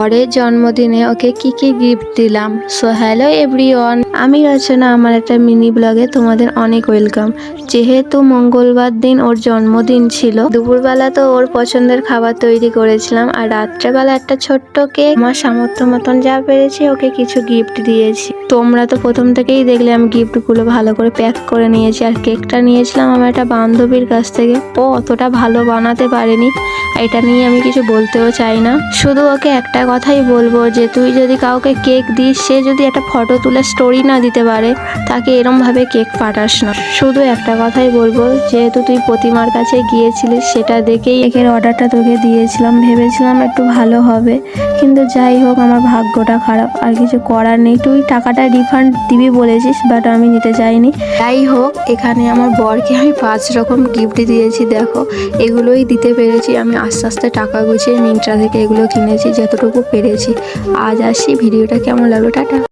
পরের জন্মদিনে ওকে কি কি গিফট দিলাম। সো হ্যালো এভরিওয়ান, আমি রচনা, আমার একটা মিনি ব্লগে তোমাদের অনেক ওয়েলকাম। যেহেতু মঙ্গলবার দিন ওর জন্মদিন ছিল, দুপুরবেলা তো ওর পছন্দের খাবার তৈরি করেছিলাম, আর রাত্রেবেলা একটা ছোট্ট কেক আমার সামর্থ্য মতন যা পেরেছি ওকে কিছু গিফট দিয়েছি। তোমরা তো প্রথম থেকেই দেখলে আমি গিফটগুলো ভালো করে প্যাক করে নিয়েছি। আর কেকটা নিয়েছিলাম আমার একটা বান্ধবীর কাছ থেকে, ও অতটা ভালো বানাতে পারেনি। এটা নিয়ে আমি কিছু বলতেও চাই না, শুধু ওকে একটা কথাই বলবো যে তুই যদি কাউকে কেক দিস, সে যদি একটা ফটো তুলে স্টোরি না দিতে পারে, তাকে এরমভাবে কেক পাঠাস না। শুধু একটা কথাই বলবো, যেহেতু তুই প্রতিমার কাছে গিয়েছিলিস, সেটা দেখেই কেকের অর্ডারটা তোকে দিয়েছিলাম, ভেবেছিলাম একটু ভালো হবে, কিন্তু যাই হোক আমার ভাগ্যটা খারাপ, আর কিছু করার নেই। তুই টাকাটা রিফান্ড দিবি বলেছিস, বাট আমি নিতে চাইনি। যাই হোক, এখানে আমার বরকে আমি 5 রকম গিফট দিয়েছি, দেখো এগুলোই দিতে পেরেছি। আমি আস্তে আস্তে টাকা গুছিয়ে মিন্ত্রা থেকে এগুলো কিনেছি যতটুকু পেরেছি। আজ আসি, ভিডিওটা কেমন লাগলো, টাটা।